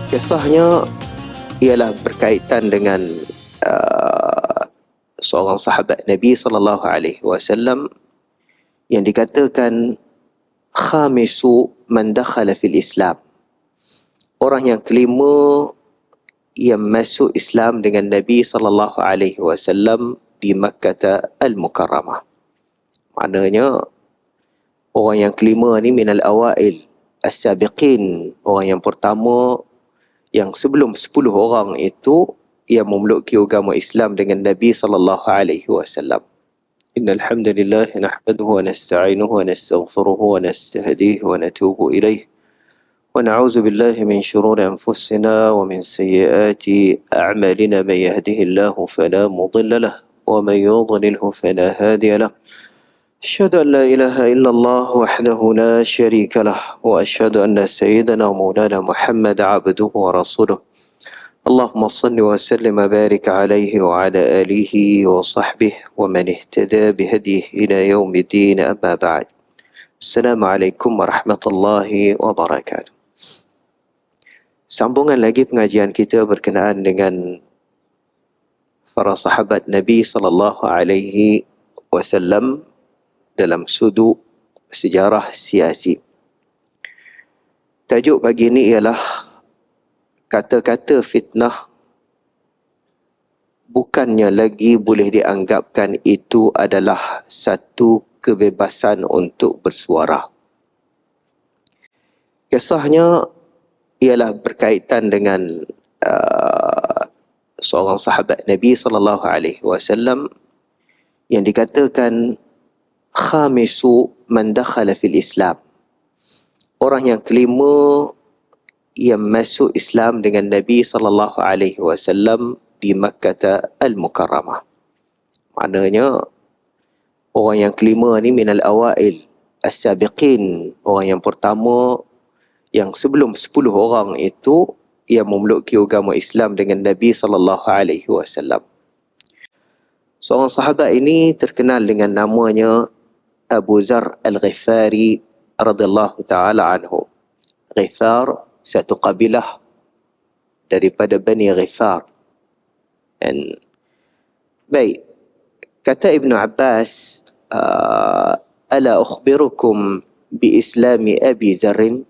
Kisahnya ialah berkaitan dengan seorang sahabat Nabi SAW yang dikatakan khamisu man dakhala fil Islam, orang yang kelima yang masuk Islam dengan Nabi SAW di Makkah Al-Mukarramah. Maknanya orang yang kelima ni minal awail as-sabiqin, orang yang pertama yang sebelum 10 orang itu yang memeluk agama Islam dengan Nabi SAW. Innal hamdalillah nahmaduhu wa nasta'inuhu wa nastaghfiruhu wa nastahdihi wa natubu ilaih wa na'udzu billahi min shururi anfusina wa min sayyiati a'malina. Man yahdihillahu fala mudilla lahu wa man yudlilhu fala hadiya lahu. أشهد أن لا إله إلا الله وحده لا شريك له وأشهد أن سيدنا مولانا محمد عبده ورسوله. اللهم صل وسلم وبارك عليه وعلى آله وصحبه ومن اهتدى بهديه إلى يوم الدين. أما بعد. السلام عليكم ورحمة الله وبركاته. Sambungan lagi pengajian kita berkenaan dengan para sahabat Nabi SAW dalam sudut sejarah siasi. Tajuk pagi ini ialah kata-kata fitnah bukannya lagi boleh dianggapkan itu adalah satu kebebasan untuk bersuara. Kisahnya ialah berkaitan dengan seorang sahabat Nabi SAW yang dikatakan khamisu man dakhala fil Islam, orang yang kelima yang masuk Islam dengan Nabi SAW di Makkah Al-Mukarramah. Maknanya orang yang kelima ni minal awail as-sabiqin, orang yang pertama yang sebelum 10 orang itu yang memeluk agama Islam dengan Nabi SAW. Seorang sahabat ini terkenal dengan namanya Abu Zar Al-Ghifari radhiyallahu ta'ala anhu. Ghifar satu kabilah daripada Bani Ghifar. Dan baik, kata Ibn Abbas, ala ukhbirukum bi islami Abi Zarrin,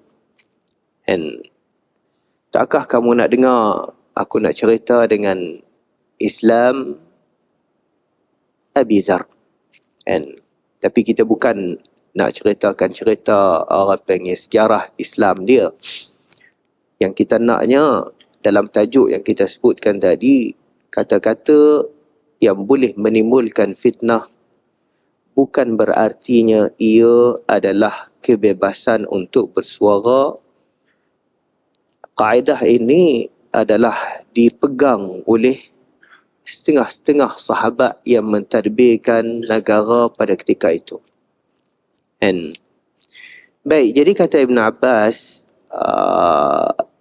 dan takkah kamu nak dengar aku nak cerita dengan Islam Abi Zar. Dan tapi kita bukan nak ceritakan cerita orang panggil sejarah Islam dia. Yang kita naknya dalam tajuk yang kita sebutkan tadi, kata-kata yang boleh menimbulkan fitnah bukan berartinya ia adalah kebebasan untuk bersuara. Kaedah ini adalah dipegang oleh setengah-setengah sahabat yang mentadbirkan negara pada ketika itu. And baik, jadi kata Ibn Abbas,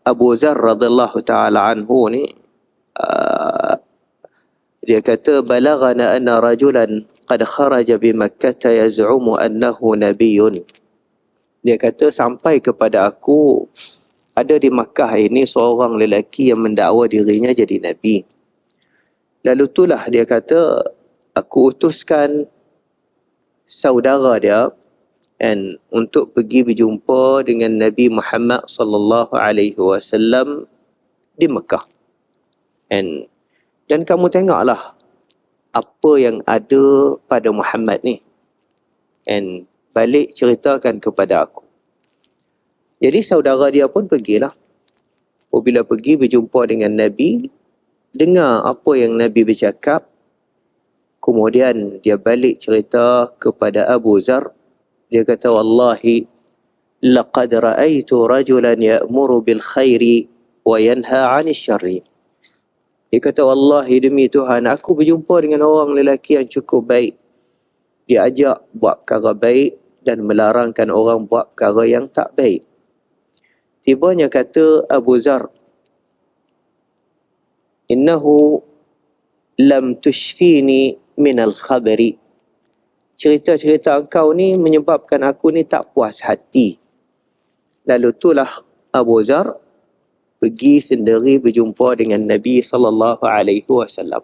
Abu Zar radhiyallahu ta'ala anhu ni, dia kata, balagana anna rajulan qad kharaja bi Makkah yaz'umu annahu nabiyyun. Dia kata sampai kepada aku, ada di Makkah ini seorang lelaki yang mendakwa dirinya jadi nabi. Lalu itulah dia kata, aku utuskan saudara dia untuk pergi berjumpa dengan Nabi Muhammad SAW di Mekah. Dan kamu tengoklah apa yang ada pada Muhammad ni. Balik ceritakan kepada aku. Jadi saudara dia pun pergilah. Apabila pergi berjumpa dengan Nabi, dengar apa yang Nabi bercakap, kemudian dia balik cerita kepada Abu Zar. Dia kata, wallahi laqad ra'aitu rajulan ya'muru bil khairi wa yanha 'anil syarri. Dia kata, wallahi demi Tuhan, aku berjumpa dengan orang lelaki yang cukup baik. Dia ajak buat perkara baik dan melarangkan orang buat perkara yang tak baik. Tibanya kata Abu Zar, innahu lam tushfini minal khabari. Cerita-cerita engkau ni menyebabkan aku ni tak puas hati. Lalu itulah Abu Zar pergi sendiri berjumpa dengan Nabi SAW.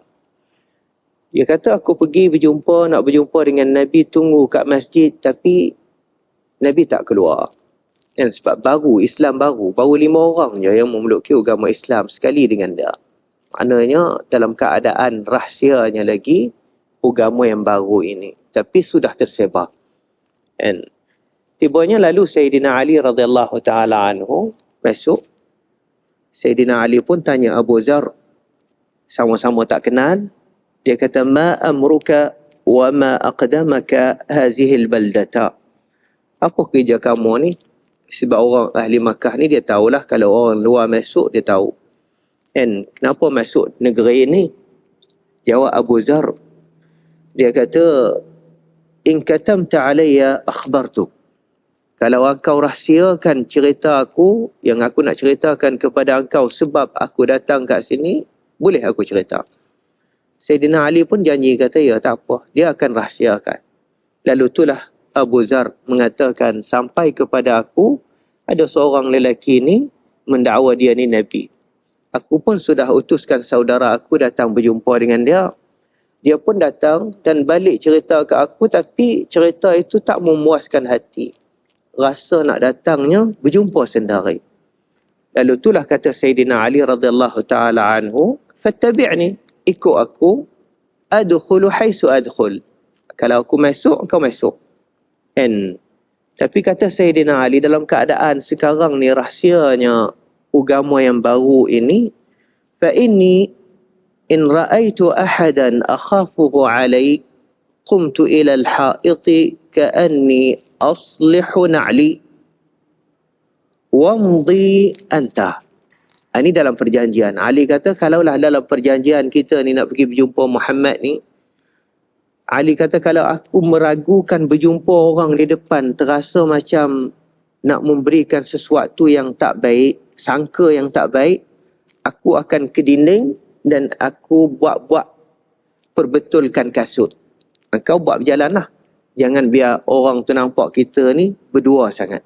Dia kata, aku pergi nak berjumpa dengan Nabi, tunggu kat masjid, tapi Nabi tak keluar. Dan sebab Islam baru 5 orang je yang memelukkan agama Islam sekali dengan dia. Maknanya dalam keadaan rahsianya lagi agama yang baru ini, tapi sudah tersebar. And tibanya lalu Sayyidina Ali radhiyallahu taala anhu masuk. Sayyidina Ali pun tanya Abu Zar, sama-sama tak kenal. Dia kata, ma amruka wa ma aqdamaka hazihil baldata. Apa kerja kamu ni? Sebab orang ahli Makkah ni dia tahulah, kalau orang luar masuk dia tahu. And kenapa masuk negeri ini? Jawab Abu Zar. Dia kata, in katamta alayya akhbartuk. Kalau engkau rahsiakan cerita aku, yang aku nak ceritakan kepada engkau sebab aku datang kat sini, boleh aku cerita. Sayyidina Ali pun janji, kata ya tak apa, dia akan rahsiakan. Lalu itulah Abu Zar mengatakan, sampai kepada aku ada seorang lelaki ni mendakwa dia ni Nabi. Aku pun sudah utuskan saudara aku datang berjumpa dengan dia. Dia pun datang dan balik cerita ke aku, tapi cerita itu tak memuaskan hati. Rasa nak datangnya berjumpa sendiri. Lalu itulah kata Sayyidina Ali radhiyallahu taala anhu, fattabi'ni, ikut aku, adkhulu haisu adkhul. Kalau aku masuk, kau masuk. Tapi kata Sayyidina Ali, dalam keadaan sekarang ni rahsianya agama yang baru ini, fa inni in ra'aitu ahadan akhafuhu alai qumtu ila al-ha'iti ka'anni aslihu na'li wamdi anta. Ini dalam perjanjian. Ali kata, kalaulah dalam perjanjian kita ni nak pergi berjumpa Muhammad ni, Ali kata, kalau aku meragukan berjumpa orang di depan, terasa macam nak memberikan sesuatu yang tak baik, sangka yang tak baik, aku akan ke dinding dan aku buat perbetulkan kasut. Kau buat berjalan lah. Jangan biar orang tu nampak kita ni berdua sangat.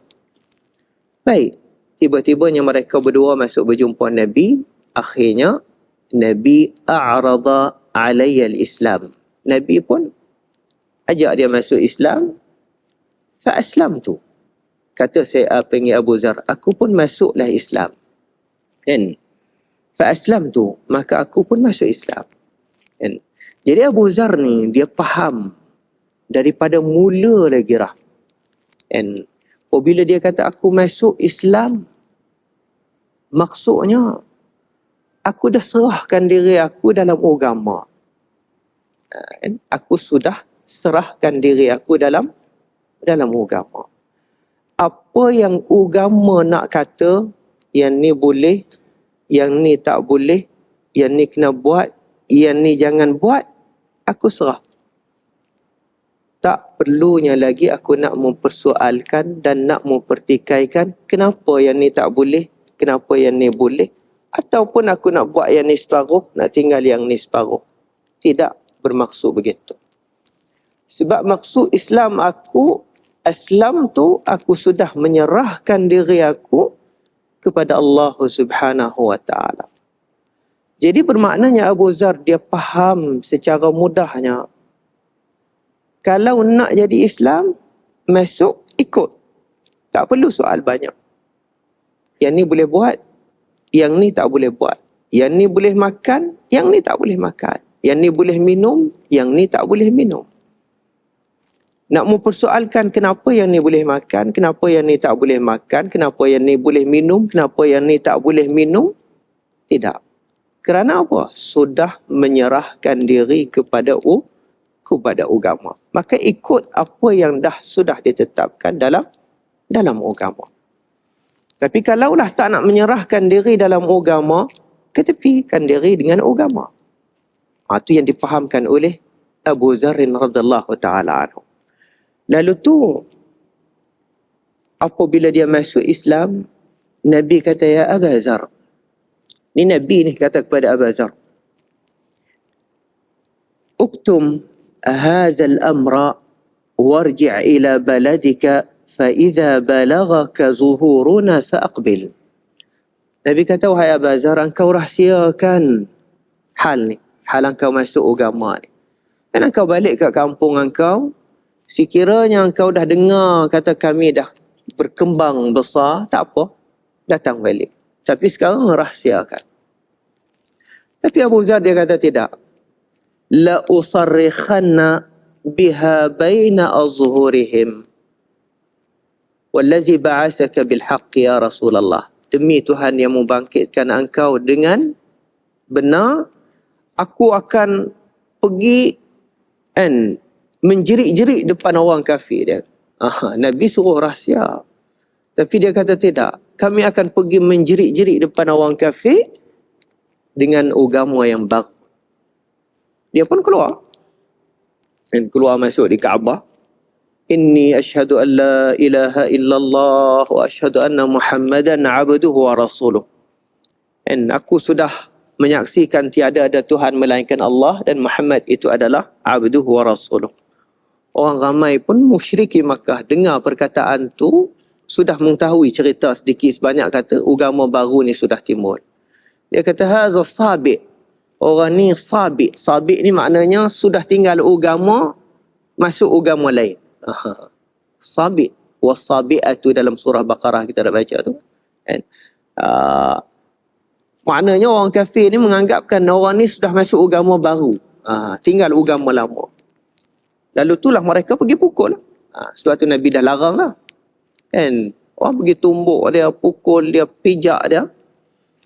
Baik. Tiba-tibanya mereka berdua masuk berjumpa Nabi. Akhirnya, Nabi a'rada alayya al-Islam. Nabi pun ajak dia masuk Islam. Fa-aslam tu. Kata saya panggil Abu Zar, aku pun masuklah Islam. Dan fa-aslam tu, maka aku pun masuk Islam. Dan jadi Abu Zar ni, dia faham daripada mula lagi lah. Dan bila dia kata aku masuk Islam, maksudnya aku dah serahkan diri aku dalam agama. Aku sudah serahkan diri aku dalam agama. Apa yang agama nak kata, yang ni boleh, yang ni tak boleh, yang ni kena buat, yang ni jangan buat, aku serah. Tak perlunya lagi aku nak mempersoalkan dan nak mempertikaikan kenapa yang ni tak boleh, kenapa yang ni boleh, ataupun aku nak buat yang ni separuh, nak tinggal yang ni separuh. Tidak bermaksud begitu. Sebab maksud Islam aku, Islam tu aku sudah menyerahkan diri aku kepada Allah Subhanahu wa taala. Jadi bermaknanya Abu Zar dia faham secara mudahnya, kalau nak jadi Islam, masuk, ikut. Tak perlu soal banyak. Yang ni boleh buat, yang ni tak boleh buat. Yang ni boleh makan, yang ni tak boleh makan. Yang ni boleh minum, yang ni tak boleh minum. Nak mempersoalkan kenapa yang ni boleh makan, kenapa yang ni tak boleh makan, kenapa yang ni boleh minum, kenapa yang ni tak boleh minum, tidak. Kerana apa? Sudah menyerahkan diri kepada agama. Maka ikut apa yang sudah ditetapkan dalam agama. Tapi kalaulah tak nak menyerahkan diri dalam agama, ketepikan diri dengan agama. Itu yang difahamkan oleh Abu Zar radhiyallahu taala anhu. Lalu tu, apabila dia masuk Islam, Nabi kata, ya Abu Zar. Ni Nabi ni kata kepada Abu Zar, uktum هذا الأمر وارجع إلى بلدك فإذا بلغك ظهورنا فأقبل. Nabi kata, wahai Abu Zar, engkau rahsiakan hal ni, hal engkau masuk agama ni. Dan engkau balik ke kampung engkau, sekiranya engkau dah dengar kata kami dah berkembang besar, tak apa, datang balik. Tapi sekarang rahsiakan. Tapi Abu Zar dia kata tidak. La usarrikhanna biha baina azhurihim. Wallazi ba'asaka bilhaq ya Rasulullah. Demi Tuhan yang membangkitkan engkau dengan benar, aku akan pergi dan menjerit-jerit depan orang kafir dia. Nabi suruh rahsia. Tapi dia kata tidak. Kami akan pergi menjerit-jerit depan orang kafir dengan agama yang baru. Dia pun keluar. Dan keluar masuk di Kaabah. Inni asyhadu an la ilaha illallah wa asyhadu anna Muhammadan abduhu wa rasuluh. Dan aku sudah menyaksikan tiada ada Tuhan melainkan Allah dan Muhammad itu adalah abduhu wa rasuluh. Orang ramai pun musyriki Makkah dengar perkataan tu, sudah mengetahui cerita sedikit sebanyak, kata agama baru ni sudah timbul. Dia kata haza sabi'. Orang ni sabi'. Sabi' ni maknanya sudah tinggal agama, masuk agama lain. Sabi'. Wasabi'atu dalam surah Baqarah kita dah baca tu. And, maknanya orang kafir ni menganggapkan orang ni sudah masuk agama baru. Tinggal agama lama. Lalu itulah mereka pergi pukul. Sebab tu Nabi dah larang lah. And orang pergi tumbuk dia, pukul dia, pijak dia.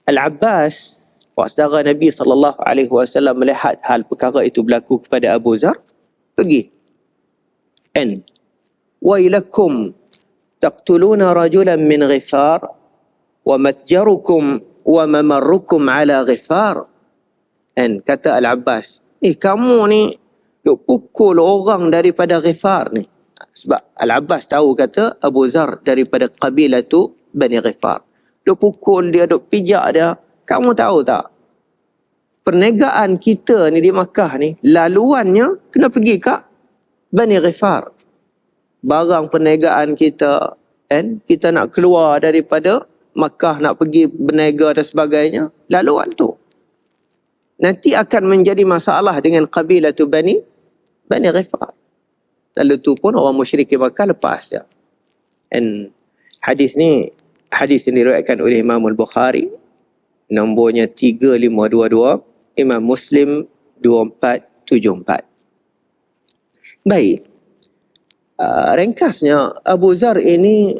Al-Abbas, saudara Nabi SAW melihat hal perkara itu berlaku kepada Abu Zar, pergi. And wailakum taqtuluna rajulan min Ghifar wa matjarukum wa mamarrukum ala Ghifar. And kata Al-Abbas, kamu ni duk pukul orang daripada Ghifar ni. Sebab Al-Abbas tahu kata Abu Zar daripada kabilah tu Bani Ghifar. Duk pukul dia, duk pijak dia. Kamu tahu tak? Perniagaan kita ni di Makkah ni, laluannya kena pergi kat Bani Ghifar. Barang perniagaan kita, kan? Kita nak keluar daripada Makkah, nak pergi berniaga dan sebagainya, laluan tu. Nanti akan menjadi masalah dengan kabilah tu Bani Ghifar. Lalu tu pun orang musyrik Makkah lepas dia. And hadis ni, hadis yang diriwayatkan oleh Imam Al-Bukhari, nombornya 3522, Imam Muslim 2474. Baik. Ringkasnya, Abu Zar ini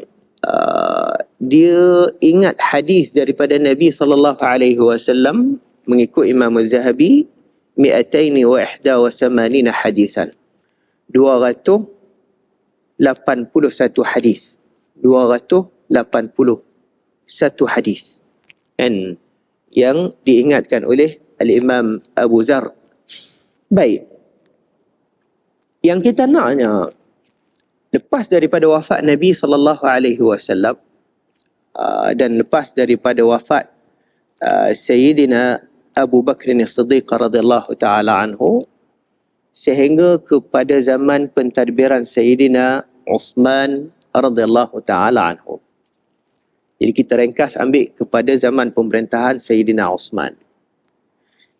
dia ingat hadis daripada Nabi SAW mengikut Imam Az-Zahabi 281 hadisan. 281 hadis. 281 hadis. And yang diingatkan oleh Al-Imam Abu Zar. Baik. Yang kita naknya, lepas daripada wafat Nabi SAW dan lepas daripada wafat Sayyidina Abu Bakr As-Siddiq radhiyallahu ta'ala anhu, sehingga kepada zaman pentadbiran Sayyidina Uthman radhiyallahu ta'ala anhu. Jadi kita ringkas ambil kepada zaman pemerintahan Sayyidina Uthman.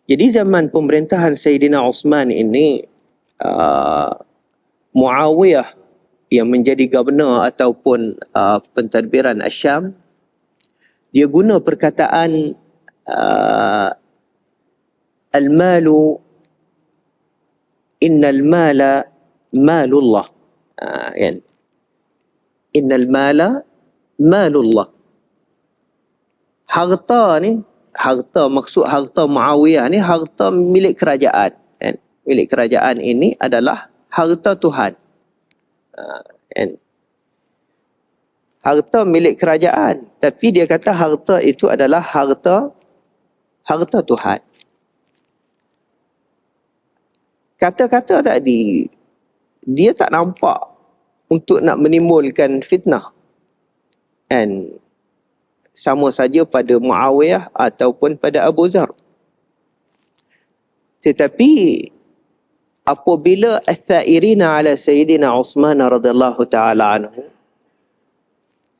Jadi zaman pemerintahan Sayyidina Uthman ini, Muawiyah yang menjadi gubernur ataupun pentadbiran Asyam, dia guna perkataan al-malu innal mala malullah. Kan? Innal mala malullah. Harta ni, harta maksud harta Muawiyah ni harta milik kerajaan. Kan? Milik kerajaan ini adalah harta Tuhan. Kan? Harta milik kerajaan, tapi dia kata harta itu adalah harta Tuhan. Kata-kata tadi, dia tak nampak untuk nak menimbulkan fitnah. And sama saja pada Muawiyah ataupun pada Abu Zar. Tetapi apabila as-sa'irina ala Sayyidina Uthman radhiyallahu ta'ala anhu,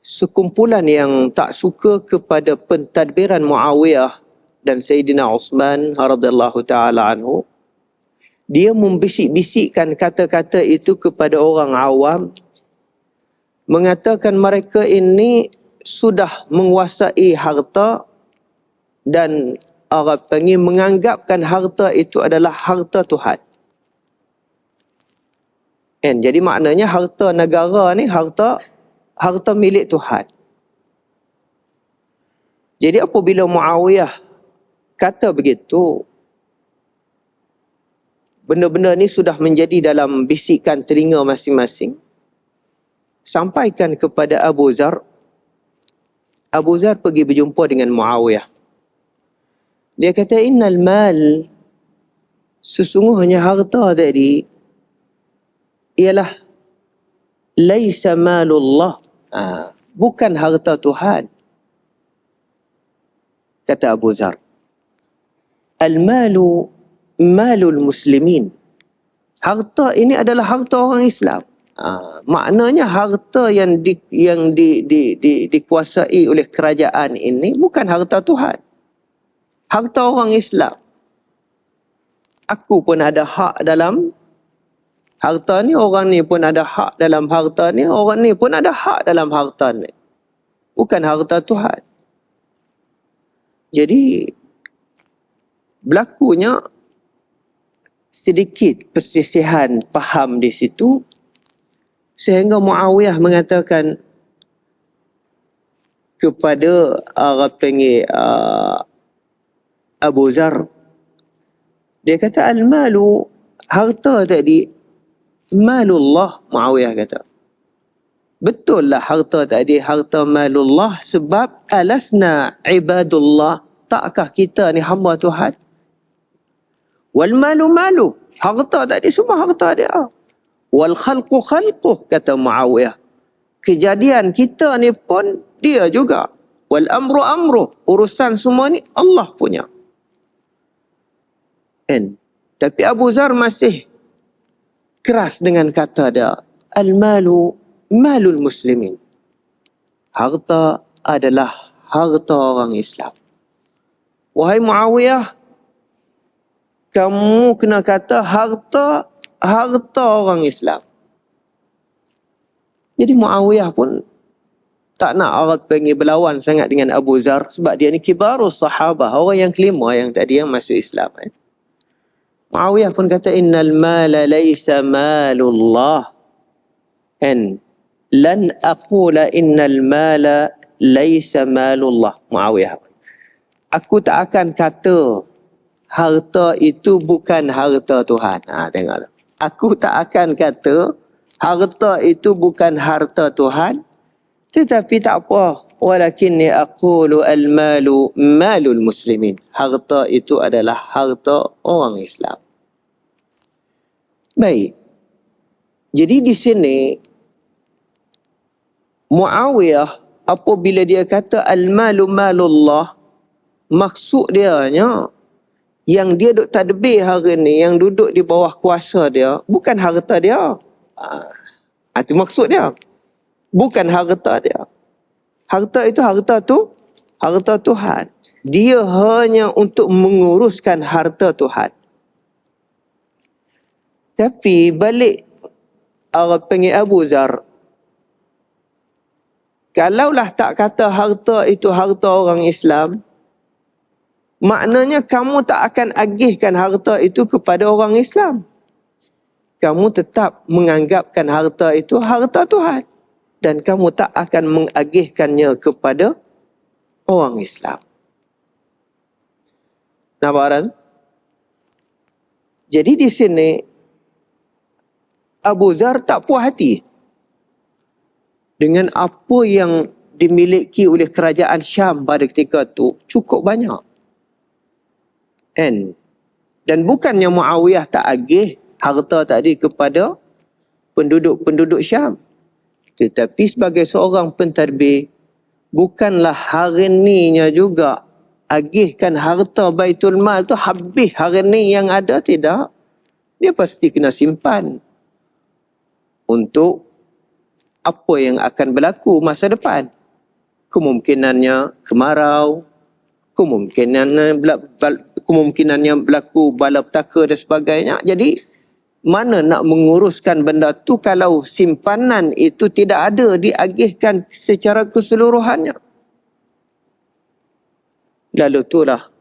sekumpulan yang tak suka kepada pentadbiran Muawiyah dan Sayyidina Uthman radhiyallahu taala anhu. Dia membisik-bisikkan kata-kata itu kepada orang awam, mengatakan mereka ini sudah menguasai harta dan Arab panggil menganggapkan harta itu adalah harta Tuhan. Jadi maknanya harta negara ni harta milik Tuhan. Jadi apabila Muawiyah kata begitu, benda-benda ni sudah menjadi dalam bisikan telinga masing-masing. Sampaikan kepada Abu Zar. Abu Zar pergi berjumpa dengan Muawiyah. Dia kata, innal mal, sesungguhnya harta tadi ialah laisa malullah, bukan harta Tuhan. Kata Abu Zar, al-malu malul muslimin. Harta ini adalah harta orang Islam. Maknanya harta yang dikuasai oleh kerajaan ini bukan harta Tuhan. Harta orang Islam. Aku pun ada hak dalam harta ni, orang ni pun ada hak dalam harta ni, orang ni pun ada hak dalam harta ni. Bukan harta Tuhan. Jadi berlakunya sedikit perselisihan faham di situ, sehingga Muawiyah mengatakan kepada Abu Zar, dia kata, al-malu, harta tadi, malullah. Muawiyah kata, betul lah harta tadi harta malullah, sebab alasna ibadullah, takkah kita ni hamba Tuhan? Wal malu malu, harta tadi semua harta dia. Wal khalqu khalquh, kata Muawiyah, kejadian kita ni pun dia juga. Wal amru amruh, urusan semua ni Allah punya. Tapi Abu Zar masih keras dengan kata dia, al-malu malul muslimin. Harta adalah harta orang Islam. Wahai Muawiyah, kamu kena kata harta orang Islam. Jadi Muawiyah pun tak nak orang panggil berlawan sangat dengan Abu Zar, sebab dia ni kibarus sahabah, orang yang kelima yang tadi yang masuk Islam. Muawiyah pun kata, innal mala laysa malullah, lan aqula innal mala laysa malullah. Muawiyah, aku tak akan kata harta itu bukan harta Tuhan. Tengok. Aku tak akan kata harta itu bukan harta Tuhan, tetapi tak apa. Walakinni aqulu al-malu malul muslimin. Harta itu adalah harta orang Islam. Baik. Jadi di sini Muawiyah apabila dia kata al-malu malullah, maksud dia yang dia duk tadbir hari ni, yang duduk di bawah kuasa dia, bukan harta dia. Itu maksud dia. Bukan harta dia. Harta itu harta Tuhan. Dia hanya untuk menguruskan harta Tuhan. Tapi balik panggil Abu Zar, kalaulah tak kata harta itu harta orang Islam, maknanya kamu tak akan agihkan harta itu kepada orang Islam. Kamu tetap menganggapkan harta itu harta Tuhan. Dan kamu tak akan mengagihkannya kepada orang Islam. Nampak kan? Jadi di sini Abu Zar tak puas hati dengan apa yang dimiliki oleh kerajaan Syam pada ketika itu, cukup banyak. Dan bukannya Muawiyah tak agih harta tadi kepada penduduk Syam, tetapi sebagai seorang pentadbir, bukanlah hari ininya juga agihkan harta Baitul Mal tu habis hari ni yang ada, tidak. Dia pasti kena simpan untuk apa yang akan berlaku masa depan. Kemungkinannya kemarau, kemungkinannya berlaku balapetaka dan sebagainya. Jadi mana nak menguruskan benda tu kalau simpanan itu tidak ada diagihkan secara keseluruhannya. Lalu itulah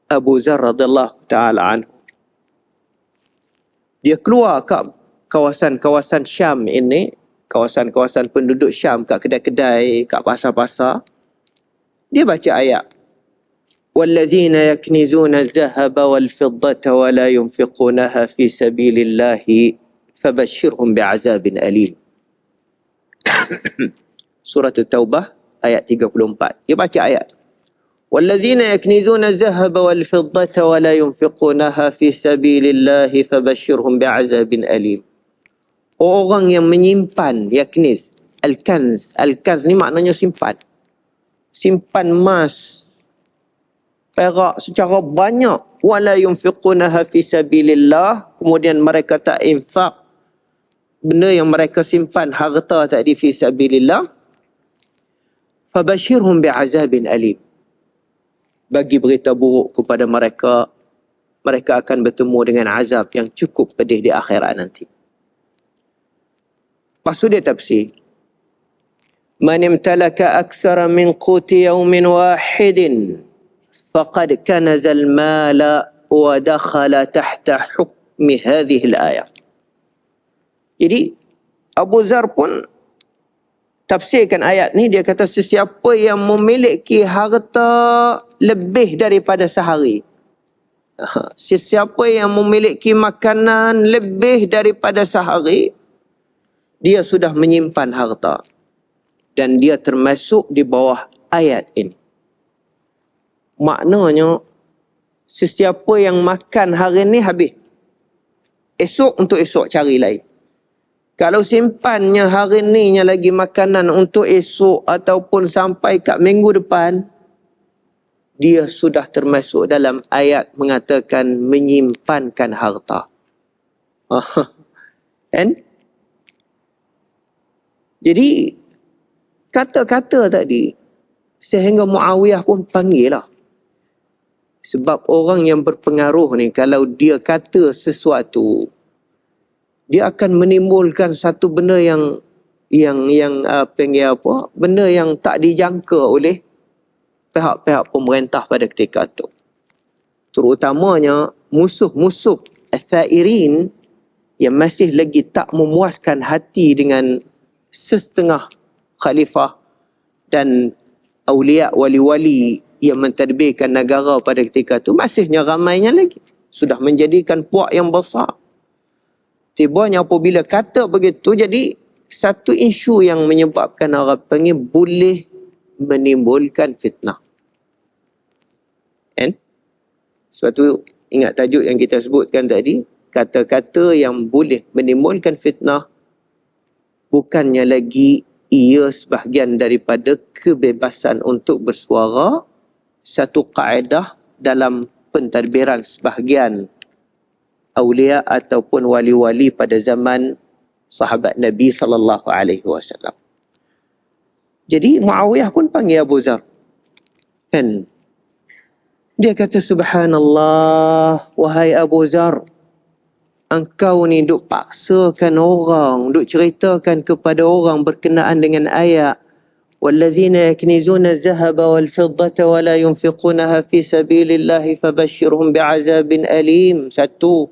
Abu Zar radhiyallahu ta'ala anhu. Dia keluar ke kawasan-kawasan Syam ini, kawasan-kawasan penduduk Syam, kat kedai-kedai, kat pasar-pasar. Dia baca ayat. وَالَّذِينَ يَكْنِزُونَ الذَّهَبَ وَالْفِضَّةَ وَلَا يُنْفِقُونَهَا فِي سَبِيلِ اللَّهِ فَبَشِّرْهُمْ بِعَذَابٍ أَلِيمٍ. Surah At-Taubah ayat 34. Dia baca ayat. وَالَّذِينَ يَكْنِزُونَ الذَّهَبَ وَالْفِضَّةَ وَلَا يُنْفِقُونَهَا فِي سَبِيلِ اللَّهِ فَبَشِّرْهُمْ بِعَذَابٍ أَلِيمٍ. Orang yang menyimpan, yakniz, al-kanz. Al-kanz ni maknanya simpan. Simpan emas, perak secara banyak. Wala yunfiqunaha fi sabilillah. Kemudian mereka tak infak benda yang mereka simpan, harta tadi, fi sabilillah. Fabashirhum bi'azabin alim. Bagi berita buruk kepada mereka, mereka akan bertemu dengan azab yang cukup pedih di akhirat nanti. Lepas tu dia tafsir. Man imtalaka aksara min quti yawmin wahidin faqad kanazal mala wa dakhala tahta hukmi hadhihi al-ayah. Jadi Abu Zar pun tafsirkan ayat ni, dia kata sesiapa yang memiliki harta lebih daripada sehari. Sesiapa yang memiliki makanan lebih daripada sehari, dia sudah menyimpan harta. Dan dia termasuk di bawah ayat ini. Maknanya, sesiapa yang makan hari ni habis. Esok untuk esok cari lain. Kalau simpannya hari ni lagi makanan untuk esok ataupun sampai kat minggu depan, dia sudah termasuk dalam ayat mengatakan menyimpankan harta. Kan? Jadi, kata-kata tadi, sehingga Muawiyah pun panggil lah. Sebab orang yang berpengaruh ni, kalau dia kata sesuatu, dia akan menimbulkan satu benda yang benda yang tak dijangka oleh pihak-pihak pemerintah pada ketika itu. Terutamanya musuh-musuh al-thairin yang masih lagi tak memuaskan hati dengan setengah khalifah dan awliya wali-wali yang mentadbirkan negara pada ketika itu, masihnya ramainya lagi. Sudah menjadikan puak yang besar. Tibanya apabila kata begitu, jadi satu isu yang menyebabkan orang panggil boleh menimbulkan fitnah. Kan? Sebab tu ingat tajuk yang kita sebutkan tadi, kata-kata yang boleh menimbulkan fitnah bukannya lagi ia sebahagian daripada kebebasan untuk bersuara, satu kaedah dalam pentadbiran sebahagian awliya ataupun wali-wali pada zaman sahabat Nabi SAW. Jadi Muawiyah pun panggil Abu Zar. Kan? Dia kata, subhanallah, wahai Abu Zar, engkau ni duk paksakan orang, duk ceritakan kepada orang berkenaan dengan ayat wallazina yaknizuna az-zahaba wal-fiddata wa la yunfiqunaha fi sabilillahi fabashshirhum bi'azabin alim. Satu.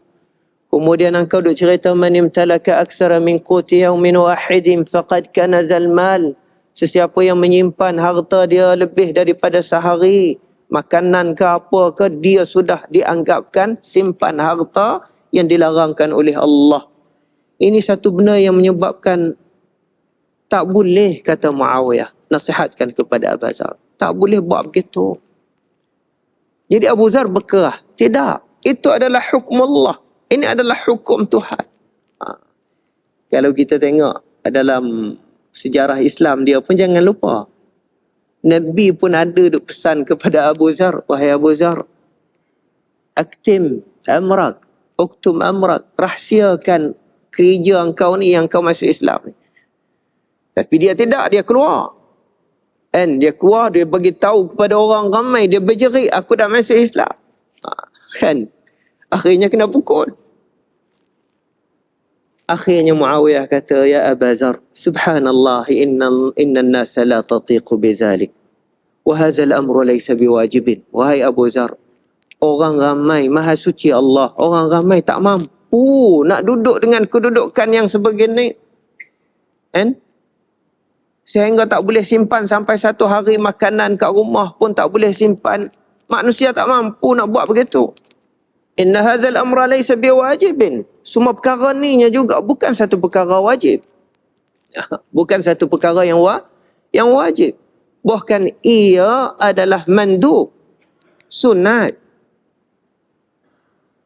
Kemudian engkau duk cerita man imtalaka aksara min quti yawmin wahidin faqad kanazal mal. Sesiapa yang menyimpan harta dia lebih daripada sehari, makanan ke apa ke, dia sudah dianggapkan simpan harta yang dilarangkan oleh Allah. Ini satu benda yang menyebabkan tak boleh, kata Muawiyah, nasihatkan kepada Abu Zar. Tak boleh buat begitu. Jadi Abu Zar berkerah. Tidak. Itu adalah hukum Allah. Ini adalah hukum Tuhan. Kalau kita tengok dalam sejarah Islam dia pun, jangan lupa, Nabi pun ada duk pesan kepada Abu Zar, wahai Abu Zar, aktim amrak, uktum amrak, rahsiakan kerja engkau ni yang kau masuk Islam ni. Tapi dia tidak, dia keluar. And dia keluar, dia bagi tahu kepada orang ramai, dia berjerit, aku dah masuk Islam. Kan? Akhirnya kena pukul. Akhirnya Muawiyah kata, ya Aba Zar, subhanallah, inna nasa la tatiqu bizalik. Wa hazal amru laysa biwajibin. Wahai Abu Zar, orang ramai, maha suci Allah, orang ramai tak mampu nak duduk dengan kedudukan yang sebegini. Kan? Sehingga tak boleh simpan sampai satu hari makanan kat rumah pun tak boleh simpan. Manusia tak mampu nak buat begitu. Inna hazal amra laysa biwajibin. Semua perkara ni juga bukan satu perkara wajib. Bukan satu perkara yang wajib. Bahkan ia adalah mandub, sunat.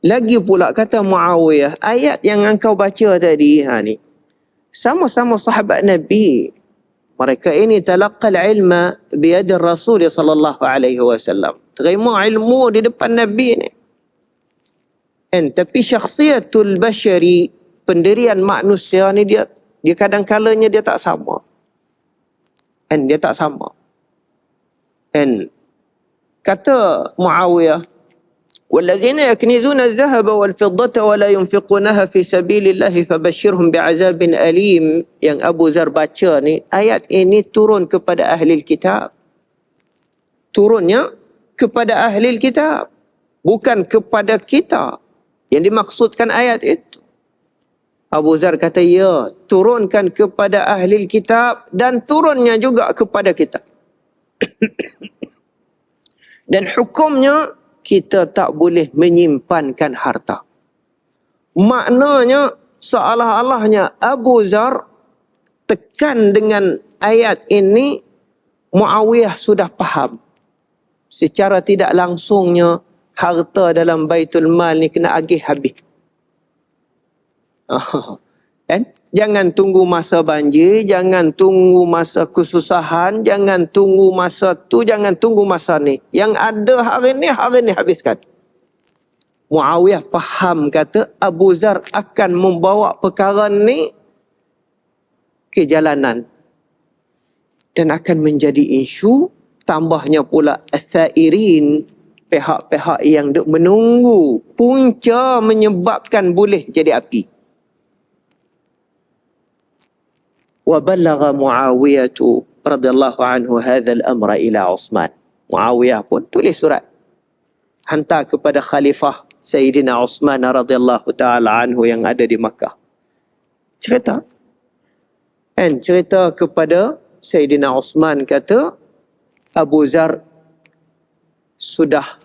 Lagi pula kata Muawiyah, ayat yang engkau baca tadi ni, sama-sama sahabat Nabi. Mereka ini talaqqal ilma biyad Rasul sallallahu alaihi wasallam. Terima ilmu di depan Nabi ni. Tapi syakhsiyatul bashari, pendirian manusia ni dia kadang-kalanya dia tak sama. Dia tak sama. Kata Muawiyah, wallazina yaknizuna az-zahaba wal-fiddata wa la yunfiqunaha fi sabilillahi fabashshirhum bi'azabin alim. Yang Abu Zar baca ni, ayat ini turun kepada ahli kitab. Turunnya kepada ahli kitab, bukan kepada kita. Yang dimaksudkan ayat itu, Abu Zar kata, ya, turunkan kepada ahli kitab dan turunnya juga kepada kita. Dan hukumnya, kita tak boleh menyimpankan harta. Maknanya, seolah-olahnya Abu Zar tekan dengan ayat ini, Muawiyah sudah faham. Secara tidak langsungnya, harta dalam Baitul Mal ni kena agih habis. Jangan tunggu masa banjir, jangan tunggu masa kesusahan, jangan tunggu masa tu, jangan tunggu masa ni. Yang ada hari ni habiskan. Muawiyah faham, kata Abu Zar akan membawa perkara ni ke jalanan. Dan akan menjadi isu, tambahnya pula as-sairin, pihak-pihak yang duk menunggu, punca menyebabkan boleh jadi api. Wa balagha Muawiyah radhiyallahu anhu hadzal amra ila Uthman. Muawiyah pun tulis surat, hantar kepada Khalifah Sayyidina Uthman radhiyallahu taala anhu yang ada di Makkah. Cerita kepada Sayyidina Uthman, kata Abu Zar sudah,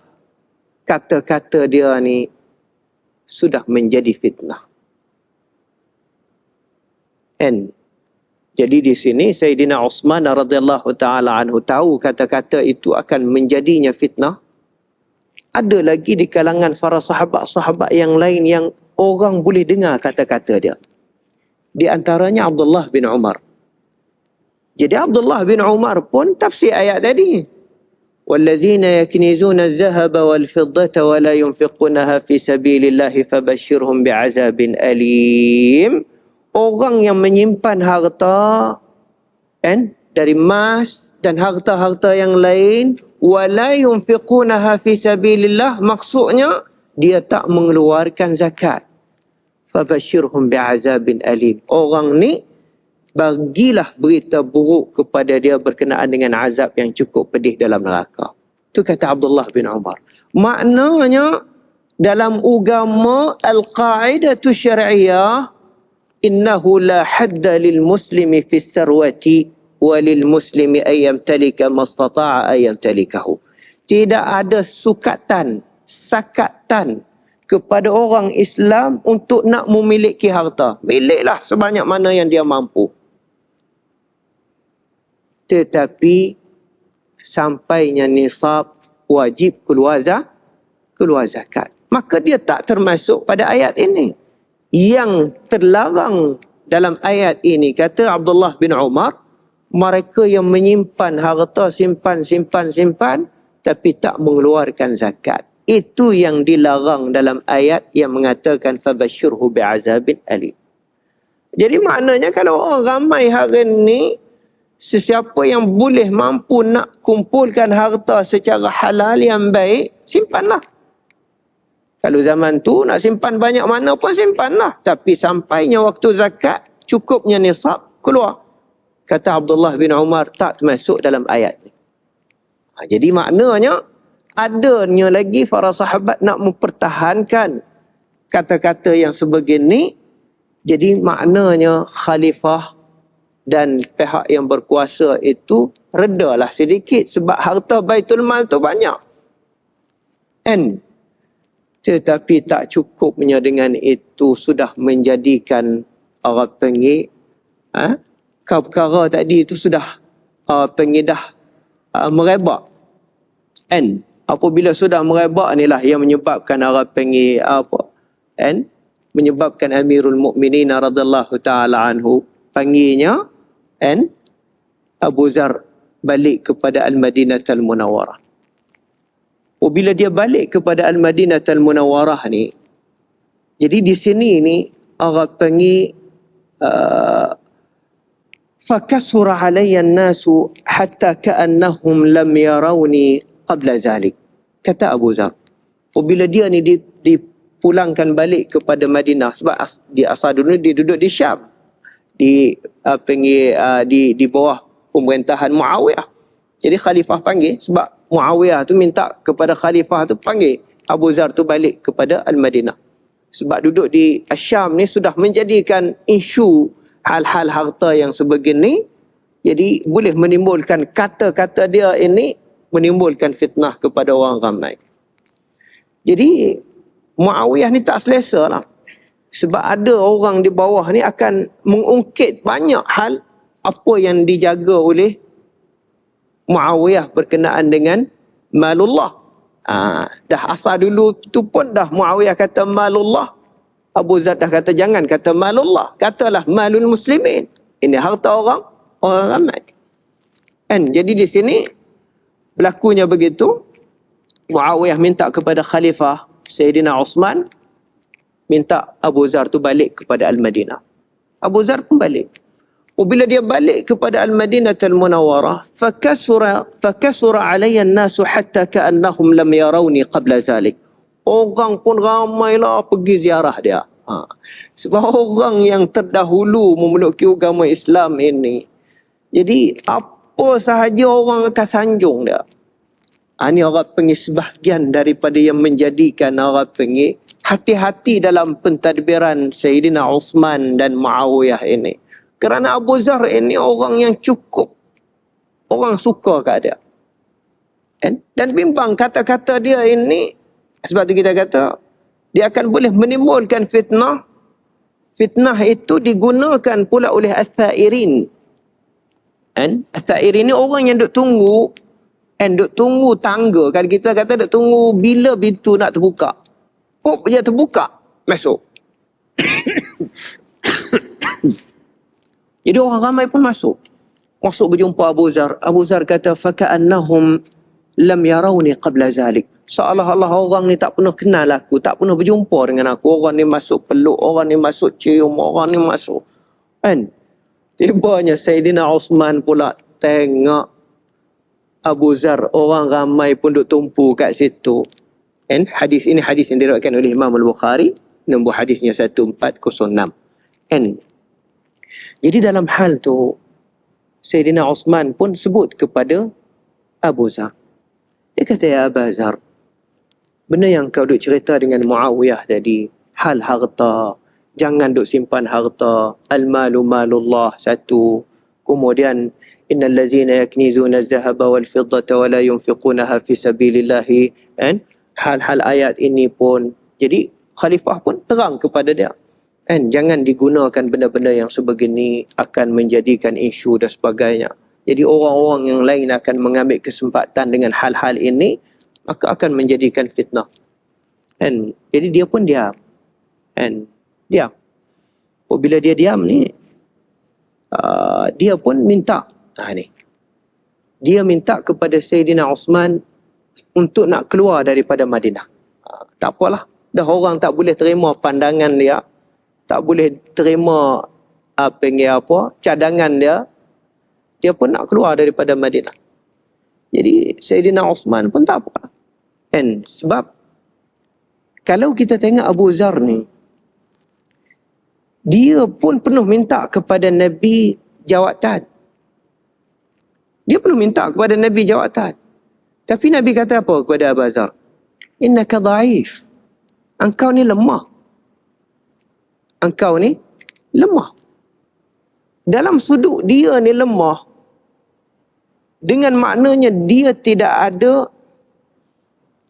kata-kata dia ni sudah menjadi fitnah. Jadi di sini Sayyidina Uthman radhiyallahu taala anhu tahu kata-kata itu akan menjadinya fitnah. Ada lagi di kalangan para sahabat-sahabat yang lain yang orang boleh dengar kata-kata dia. Di antaranya Abdullah bin Umar. Jadi Abdullah bin Umar pun tafsir ayat tadi. وَالَّذِينَ يَكْنِزُونَ الذَّهَبَ وَالْفِضَّةَ وَلَا يُنْفِقُونَهَا فِي سَبِيلِ اللَّهِ فَبَشِّرْهُمْ بِعَذَابٍ أَلِيمٍ. Orang yang menyimpan harta dari emas dan harta-harta yang lain, وَلَا يُنْفِقُونَهَا فِي سَبِيلِ اللَّهِ, maksudnya dia tak mengeluarkan zakat. فَبَشِّرْهُمْ بِعَذَابٍ أَلِيمٍ. Orang ni, bagilah berita buruk kepada dia berkenaan dengan azab yang cukup pedih dalam neraka. Itu kata Abdullah bin Umar. Maknanya dalam agama al-qa'idatu syar'iyah, innahu la hadda lil muslimi fi sarwati wa lil muslimi ay yamtalika mastata'a ay yamtalikahu. Tidak ada sakatan kepada orang Islam untuk nak memiliki harta. Miliklah sebanyak mana yang dia mampu. Tetapi sampainya nisab, wajib keluar zakat. Maka dia tak termasuk pada ayat ini. Yang terlarang dalam ayat ini, kata Abdullah bin Umar, mereka yang menyimpan harta, simpan, tapi tak mengeluarkan zakat. Itu yang dilarang dalam ayat yang mengatakan fabashshirhu bi'azabin alim. Jadi maknanya kalau orang ramai hari ni, sesiapa yang boleh mampu nak kumpulkan harta secara halal yang baik, simpanlah. Kalau zaman tu nak simpan banyak mana pun simpanlah. Tapi sampainya waktu zakat, cukupnya nisab, keluar. Kata Abdullah bin Umar, tak termasuk dalam ayat ni. Jadi maknanya, adanya lagi para sahabat nak mempertahankan kata-kata yang sebegini. Jadi maknanya khalifah dan pihak yang berkuasa itu redalah sedikit sebab harta Baitul Mal tu banyak. Tetapi tak cukupnya dengan itu sudah menjadikan orang panggil perkara tadi itu sudah dah merebak. Apabila sudah merebak inilah yang menyebabkan orang panggil menyebabkan Amirul Mukminin radhiyallahu taala anhu panggilnya Abu Zar balik kepada Al-Madinatul Munawwarah. Bila dia balik kepada Al-Madinatul Munawwarah ni, jadi di sini ni orang panggil fakasura alayya an-nasu hatta ka'annahum lam yarawni qabla zalik. Kata Abu Zar, bila dia ni dipulangkan balik kepada Madinah, sebab di asal dulu dia duduk di Syam, di bawah pemerintahan Muawiyah. Jadi khalifah panggil, sebab Muawiyah tu minta kepada khalifah tu panggil Abu Zar tu balik kepada Al-Madinah. Sebab duduk di Syam ni sudah menjadikan isu hal-hal harta yang sebegini. Jadi boleh menimbulkan kata-kata dia ini menimbulkan fitnah kepada orang ramai. Jadi Muawiyah ni tak selesa lah. Sebab ada orang di bawah ni akan mengungkit banyak hal apa yang dijaga oleh Muawiyah berkenaan dengan malullah. Dah asal dulu tu pun dah Muawiyah kata malullah. Abu Zar dah kata jangan kata malullah. Katalah malul muslimin. Ini harta orang ramai. Jadi di sini berlakunya begitu. Muawiyah minta kepada Khalifah Sayyidina Uthman, minta Abu Zar tu balik kepada Al-Madinah. Abu Zar pun balik. Bila dia balik kepada Al-Madinatul Munawwarah, fakasura alayya an-nasu hatta ka'annahum lam yarawni qabla zalik. Orang pun ramailah pergi ziarah dia. Sebab orang yang terdahulu memeluk agama Islam ini, jadi apa sahaja orang akan sanjung dia. Ini orang panggil sebahagian daripada yang menjadikan orang panggil hati-hati dalam pentadbiran Sayyidina Uthman dan Muawiyah ini. Kerana Abu Zar ini orang yang cukup. Orang suka kat dia. Dan bimbang kata-kata dia ini, sebab tu kita kata, dia akan boleh menimbulkan fitnah. Fitnah itu digunakan pula oleh Al-Thairin. Al-Thairin ni orang yang duk tunggu, duk tunggu tangga. Kalau kita kata duk tunggu bila pintu nak terbuka. Dia terbuka, masuk. Jadi orang ramai pun masuk. Masuk berjumpa Abu Zar. Abu Zar kata, faka'annahum lam yarawni qabla zalik. Seolah-olah orang ni tak pernah kenal aku, tak pernah berjumpa dengan aku. Orang ni masuk peluk, orang ni masuk cium, orang ni masuk. Tibanya Sayyidina Uthman pula tengok Abu Zar, orang ramai pun duk tumpu kat situ. Hadis ini hadis yang diriwayatkan oleh Imam Al-Bukhari, nombor hadisnya 1406. Jadi dalam hal tu, Sayyidina Uthman pun sebut kepada Abu Zar. Dia kata, ya Abu Zar, benda yang kau duk cerita dengan Muawiyah tadi, hal harta, jangan duk simpan harta, al-malu malullah, satu. Kemudian, innal ladzina yaknizuna az-zahaba wal fiddata wa la yunfiqunaha fi sabilillahi. Hal-hal ayat ini pun, jadi khalifah pun terang kepada dia. Jangan digunakan benda-benda yang sebegini akan menjadikan isu dan sebagainya. Jadi orang-orang yang lain akan mengambil kesempatan dengan hal-hal ini, maka akan menjadikan fitnah. Jadi dia pun diam. Diam. Bila dia diam ni, dia pun minta. Dia minta kepada Sayyidina Uthman untuk nak keluar daripada Madinah. Tak apalah. Dah orang tak boleh terima pandangan dia. Tak boleh terima cadangan dia pun nak keluar daripada Madinah. Jadi Sayyidina Osman pun tak apa. Kan? Sebab kalau kita tengok Abu Zar ni, dia pun penuh minta kepada Nabi jawatan. Dia penuh minta kepada Nabi jawatan. Tapi Nabi kata apa kepada Abu Zar? Innaka dhaif. Engkau ni lemah. Engkau ni lemah. Dalam sudut dia ni lemah, dengan maknanya dia tidak ada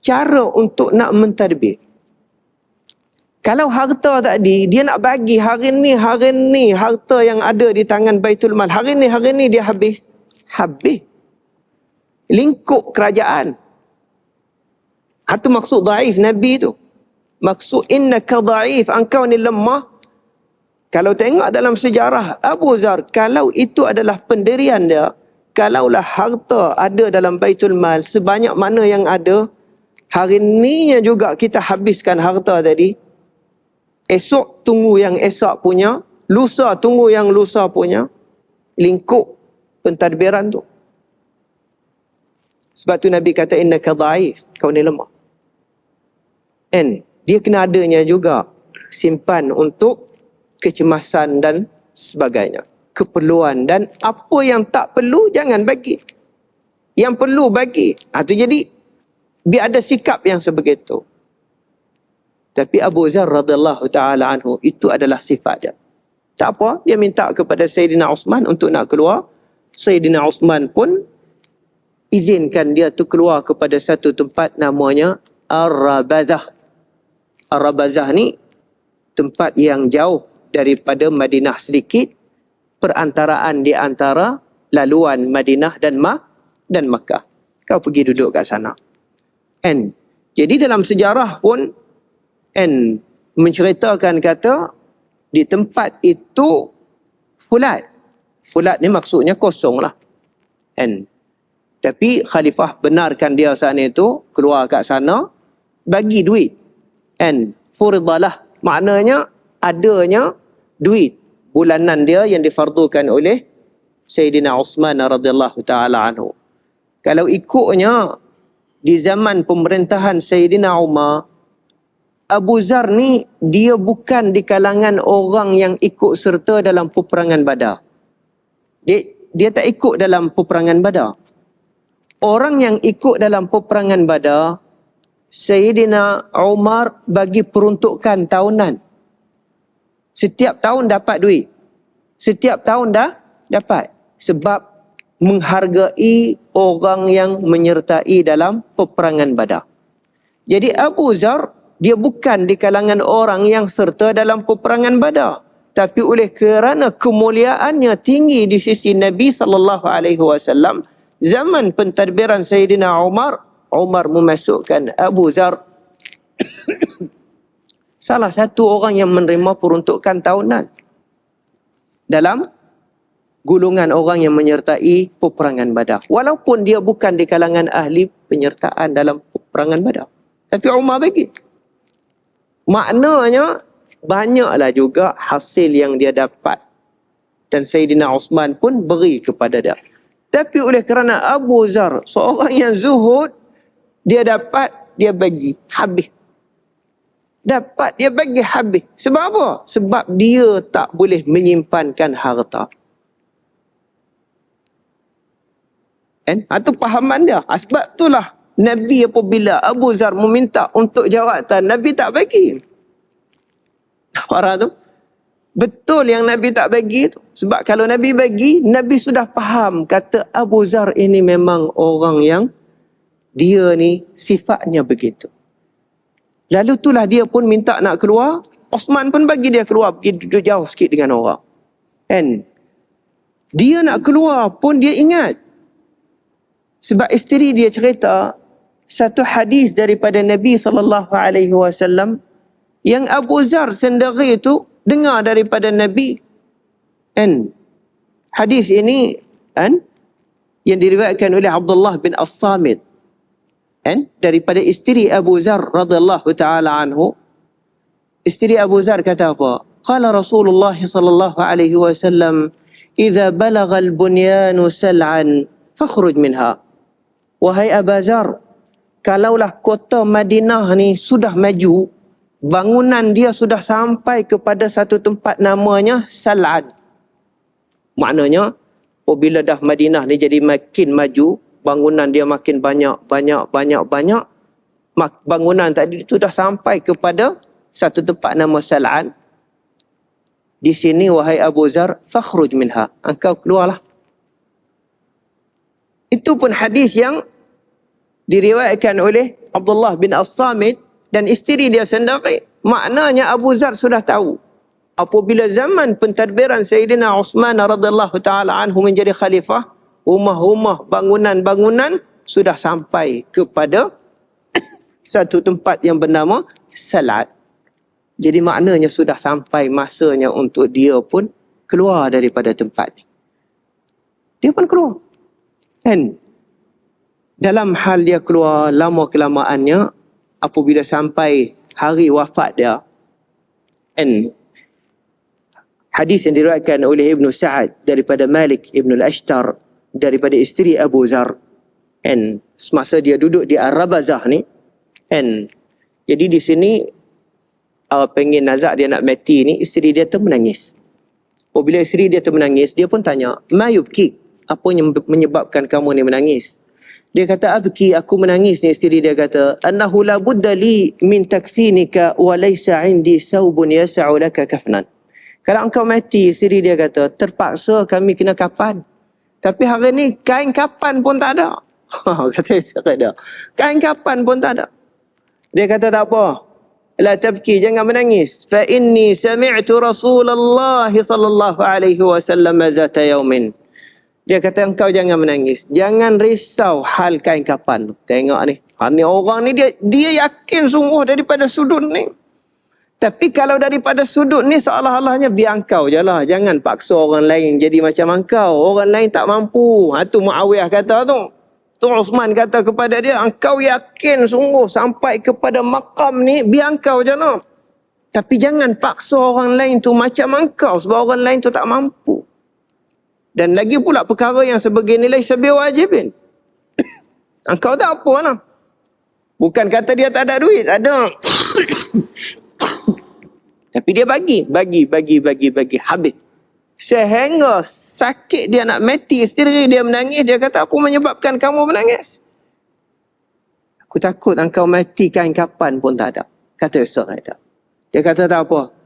cara untuk nak mentadbir. Kalau harta tadi, dia nak bagi hari ni harta yang ada di tangan Baitul Mal. Hari ni dia habis. Lingkup kerajaan. Itu maksud dhaif Nabi tu. Maksud innaka dhaif, engkau ni lemah. Kalau tengok dalam sejarah Abu Zar, kalau itu adalah pendirian dia, kalaulah harta ada dalam Baitul Mal sebanyak mana yang ada, hari ininya juga kita habiskan harta tadi, esok tunggu yang esok punya, lusa tunggu yang lusa punya, lingkup pentadbiran tu. Sebab tu Nabi kata innaka dhaif, kau ni lemah. And dia kena adanya juga simpan untuk kecemasan dan sebagainya, keperluan, dan apa yang tak perlu jangan bagi, yang perlu bagi. Tu jadi biar ada sikap yang sebegitu. Tapi Abu Zar radhiyallahu ta'ala anhu, itu adalah sifat dia. Tak apa, dia minta kepada Sayyidina Osman untuk nak keluar. Sayyidina Osman pun izinkan dia tu keluar kepada satu tempat namanya Ar-Rabazah. Ar-Rabazah ni tempat yang jauh daripada Madinah sedikit, perantaraan di antara laluan Madinah dan Makkah. Kau pergi duduk kat sana. And jadi dalam sejarah pun menceritakan kata di tempat itu fulat. Fulat ni maksudnya kosong lah. Tapi khalifah benarkan dia sana itu keluar kat sana, bagi duit. Furidalah, maknanya adanya duit bulanan dia yang difardukan oleh Sayyidina Uthman radhiyallahu ta'ala anhu. Kalau ikutnya di zaman pemerintahan Sayyidina Umar, Abu Zar ni dia bukan di kalangan orang yang ikut serta dalam peperangan Badar. Dia tak ikut dalam peperangan Badar. Orang yang ikut dalam peperangan Badar, Sayyidina Umar bagi peruntukan tahunan. Setiap tahun dapat duit. Setiap tahun dah dapat. Sebab menghargai orang yang menyertai dalam peperangan Badar. Jadi Abu Zar, dia bukan di kalangan orang yang serta dalam peperangan Badar. Tapi oleh kerana kemuliaannya tinggi di sisi Nabi SAW, zaman pentadbiran Sayyidina Umar memasukkan Abu Zar salah satu orang yang menerima peruntukan tahunan dalam golongan orang yang menyertai peperangan Badar. Walaupun dia bukan di kalangan ahli penyertaan dalam peperangan Badar. Tapi Umar bagi. Maknanya banyaklah juga hasil yang dia dapat. Dan Sayyidina Uthman pun beri kepada dia. Tapi oleh kerana Abu Zar seorang yang zuhud, dia dapat, dia bagi, habis. Dapat, dia bagi, habis. Sebab apa? Sebab dia tak boleh menyimpankan harta. Itu pahaman dia. Sebab itulah Nabi apabila Abu Zar meminta untuk jawatan, Nabi tak bagi. Orang tu betul yang Nabi tak bagi tu. Sebab kalau Nabi bagi, Nabi sudah faham kata Abu Zar ini memang orang yang dia ni sifatnya begitu. Lalu itulah dia pun minta nak keluar. Osman pun bagi dia keluar, pergi duduk jauh sikit dengan orang. Dia nak keluar pun dia ingat. Sebab isteri dia cerita satu hadis daripada Nabi SAW yang Abu Zar sendiri itu dengar daripada Nabi. Hadis ini yang diriwayatkan oleh Abdullah bin As-Samit daripada isteri Abu Zar radhiyallahu ta'ala anhu. Isteri Abu Zar kata apa? Qala Rasulullah sallallahu alaihi wasallam, "Idza balagha al-bunyanu sal'an fakhruj minha." Wahai Abu Zar, kalaulah kota Madinah ni sudah maju, bangunan dia sudah sampai kepada satu tempat namanya Sal'an. Maknanya, apabila dah Madinah ni jadi makin maju, bangunan dia makin banyak, bangunan tadi itu dah sampai kepada satu tempat nama Sal'an. Di sini, wahai Abu Zar, fakhruj minha, engkau keluarlah. Itu pun hadis yang diriwayatkan oleh Abdullah bin As-Samit dan isteri dia sendiri. Maknanya Abu Zar sudah tahu apabila zaman pentadbiran Sayyidina Uthman radhiyallahu taala anhu menjadi khalifah, rumah-rumah, bangunan-bangunan sudah sampai kepada satu tempat yang bernama Sal'an. Jadi maknanya sudah sampai masanya untuk dia pun keluar daripada tempat ni. Dia pun keluar. Dan dalam hal dia keluar, lama kelamaannya, apabila sampai hari wafat dia, dan hadis yang diriwayatkan oleh Ibn Sa'ad daripada Malik Ibn al-Ashtar daripada isteri Abu Zar, dan semasa dia duduk di Ar-Rabazah ni, dan jadi di sini pengen nazak dia nak mati ni, isteri dia tu menangis. Apabila isteri dia tu menangis, dia pun tanya, "Ma yubki?" Apa yang menyebabkan kamu ni menangis? Dia kata, "Abki, aku menangis ni." Isteri dia kata, "Annahu la budda li min takfinika wa laysa indi saubun yas'u laka kafnan." Kalau engkau mati, isteri dia kata, terpaksa kami kena kapan. Tapi hari ni kain kapan pun tak ada. Kata isteri dia, kain kapan pun tak ada. Dia kata, tak apa. La tabki, jangan menangis. Fa inni sami'tu Rasulullah sallallahu alaihi wasallam zata yaumin. Dia kata, engkau jangan menangis. Jangan risau hal kain kapan. Tengok ni. Ni orang ni dia yakin sungguh daripada sudut ni. Tapi kalau daripada sudut ni seolah-olahnya biar engkau je lah. Jangan paksa orang lain jadi macam engkau. Orang lain tak mampu. Tu Muawiyah kata tu. Tu Uthman kata kepada dia, engkau yakin sungguh sampai kepada makam ni, biar engkau je lah. Tapi jangan paksa orang lain tu macam engkau. Sebab orang lain tu tak mampu. Dan lagi pula perkara yang sebegini laisa biwajibin. Engkau tak apa lah. Bukan kata dia tak ada duit, ada. Tapi dia bagi habis. Sehingga sakit dia nak mati, isteri dia menangis, dia kata, apa menyebabkan kamu menangis? Aku takut engkau mati kain kapan pun tak ada. Kata isteri dia. Dia kata tak apa.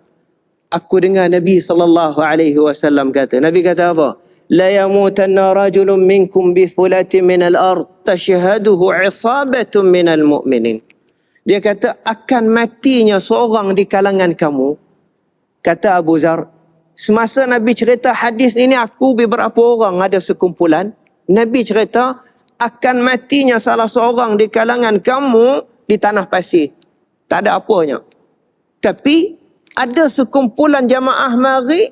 Aku dengar Nabi SAW kata. Nabi kata apa? La yamutanna rajulun minkum bifulatin minal ard tashhaduhu isabatun minal mu'minin. Dia kata akan matinya seorang di kalangan kamu. Kata Abu Zar, semasa Nabi cerita hadis ini, aku beberapa orang ada sekumpulan. Nabi cerita akan matinya salah seorang di kalangan kamu di tanah pasir. Tak ada apanya. Tapi ada sekumpulan jamaah mari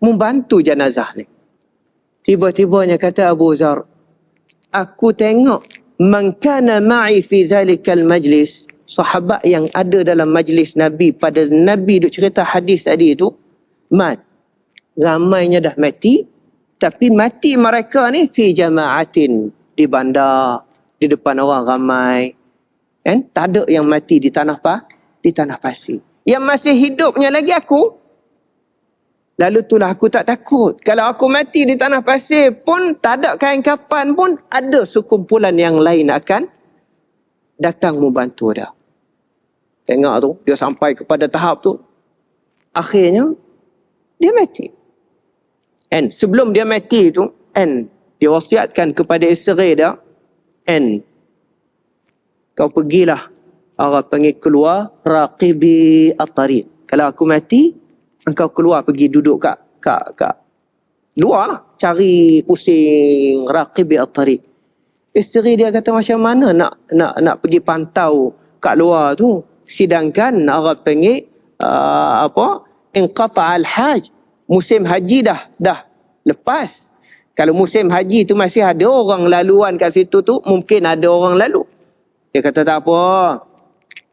membantu jenazah ni. Tiba-tibanya kata Abu Zar, aku tengok man kana ma'i fi zalikal majlis, sahabat yang ada dalam majlis Nabi pada Nabi duk cerita hadis tadi itu, mat. Ramainya dah mati, tapi mati mereka ni fi jama'atin, di bandar, di depan orang ramai. Kan? Tak ada yang mati di tanah pasir. Yang masih hidupnya lagi aku. Lalu itulah aku tak takut. Kalau aku mati di tanah pasir pun, tak ada kain kapan pun, ada sekumpulan yang lain akan datang membantu dia. Tengok tu, dia sampai kepada tahap tu. Akhirnya, dia mati. And sebelum dia mati tu, and dia wasiatkan kepada isteri dia, and kau pergilah, orang panggil keluar, raqibi at-tariq. Kalau aku mati, engkau keluar pergi duduk kat luar lah. Cari pusing, raqibi at-tariq. Isteri dia kata macam mana nak pergi pantau kat luar tu. Sedangkan orang panggil inqata' al-haj. Musim haji dah lepas. Kalau musim haji tu masih ada orang laluan kat situ tu, mungkin ada orang lalu. Dia kata tak apa.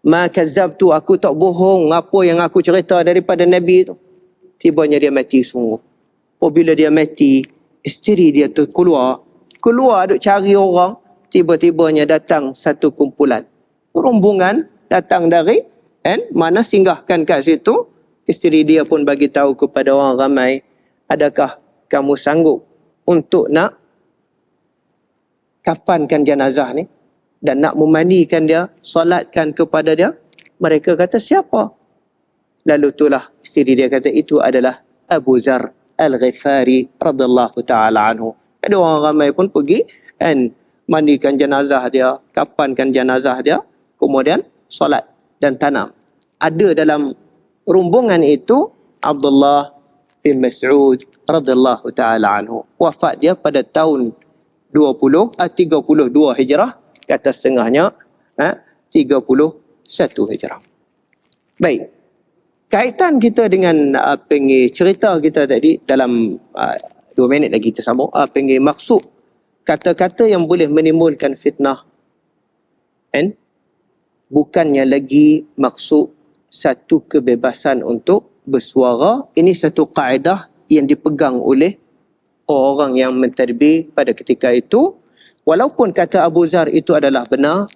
ma kadzabtu, aku tak bohong apa yang aku cerita daripada Nabi tu. Tibanya dia mati sungguh. Apabila dia mati, isteri dia tu keluar duk cari orang. Tiba-tibanya datang satu kumpulan, rombongan datang dari mana singgahkan kat situ. Isteri dia pun bagi tahu kepada orang ramai, adakah kamu sanggup untuk nak kafankan jenazah ni dan nak memandikan dia, solatkan kepada dia? Mereka kata, siapa? Lalu itulah isteri dia kata, itu adalah Abu Zar Al-Ghifari radhiyallahu ta'ala anhu. Ada orang ramai pun pergi mandikan jenazah dia, kafankan jenazah dia, kemudian solat dan tanam. Ada dalam rombongan itu Abdullah bin Mas'ud radhiyallahu ta'ala anhu. Wafat dia pada tahun 32 Hijrah, kata setengahnya 31 Hijrah. Baik. Kaitan kita dengan cerita kita tadi dalam 2 minit lagi kita sambung. Maksud kata-kata yang boleh menimbulkan fitnah, bukannya lagi maksud satu kebebasan untuk bersuara. Ini satu kaedah yang dipegang oleh orang yang mentadbir pada ketika itu. Walaupun kata Abu Zar itu adalah benar,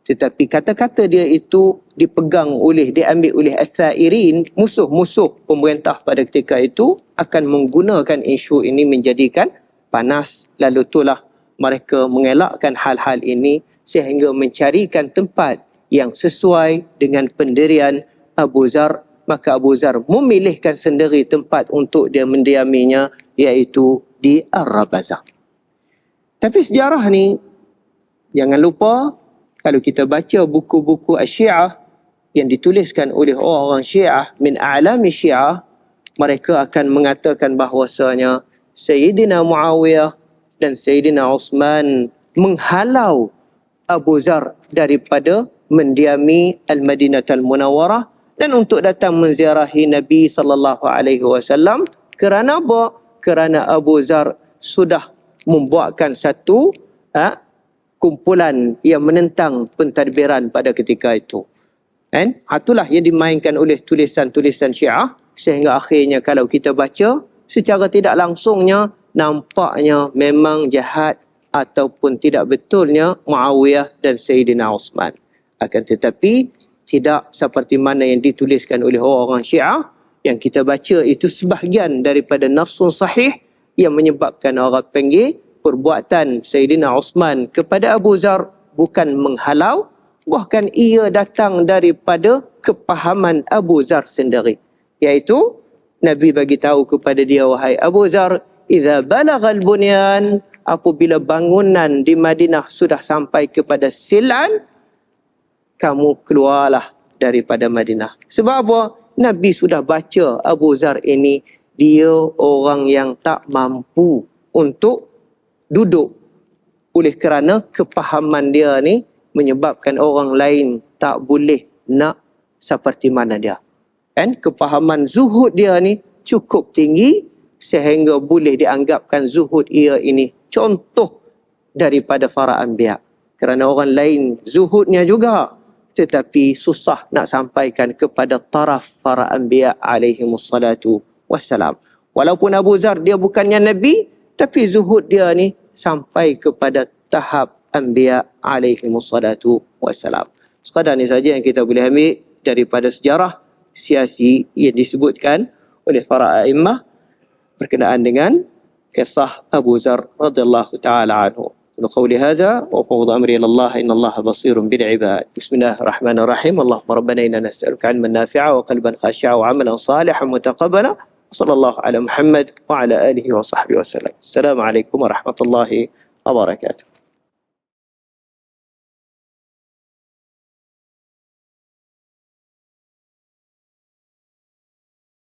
tetapi kata-kata dia itu diambil oleh Athairin, musuh-musuh pemerintah pada ketika itu, akan menggunakan isu ini menjadikan panas. Lalu itulah mereka mengelakkan hal-hal ini sehingga mencarikan tempat yang sesuai dengan pendirian Abu Zar. Maka Abu Zar memilihkan sendiri tempat untuk dia mendiaminya, iaitu di Ar-Rabazah. Tapi sejarah ni, jangan lupa, kalau kita baca buku-buku Syiah yang dituliskan oleh orang-orang Syiah, min a'lami Syiah, mereka akan mengatakan bahawasanya Sayyidina Muawiyah dan Sayyidina Uthman menghalau Abu Zar daripada mendiami Al-Madinatul Munawwarah dan untuk datang menziarahi Nabi SAW. Kerana apa? Kerana Abu Zar sudah membuatkan satu kumpulan yang menentang pentadbiran pada ketika itu. Itulah yang dimainkan oleh tulisan-tulisan Syiah, sehingga akhirnya kalau kita baca secara tidak langsungnya, nampaknya memang jahat ataupun tidak betulnya Muawiyah dan Sayyidina Uthman. Akan tetapi tidak seperti mana yang dituliskan oleh orang-orang Syiah, yang kita baca itu sebahagian daripada nafsun sahih yang menyebabkan orang panggil perbuatan Sayyidina Uthman kepada Abu Zar bukan menghalau, bahkan ia datang daripada kepahaman Abu Zar sendiri. Iaitu Nabi bagi tahu kepada dia, wahai Abu Zar, idza balagal bunyan, apabila bangunan di Madinah sudah sampai kepada silan, kamu keluarlah daripada Madinah. Sebab apa? Nabi sudah baca Abu Zar ini, dia orang yang tak mampu untuk duduk. Oleh kerana kepahaman dia ni menyebabkan orang lain tak boleh nak seperti mana dia. Kepahaman zuhud dia ni cukup tinggi sehingga boleh dianggapkan zuhud ia ini contoh daripada para anbiya. Kerana orang lain zuhudnya juga, tetapi susah nak sampaikan kepada taraf para anbiya alaihimussalatu wassalam. Walaupun Abu Zar dia bukannya Nabi, tapi zuhud dia ni sampai kepada tahap anbiya alaihimussalatu wassalam. Sekadar ni saja yang kita boleh ambil daripada sejarah siasi yang disebutkan oleh para a'immah berkenaan dengan kisah Abu Zar radhiyallahu ta'ala anhu. قولي هذا وفوض أمري إلى الله إن الله بصير بالعباد. بسم الله الرحمن الرحيم. اللهم ربنا إنا نسألك علما نافعا وقلبا خاشعا وعملا صالحا متقبلا. وصلى الله على محمد وعلى آله وصحبه وسلم. السلام عليكم ورحمة الله وبركاته.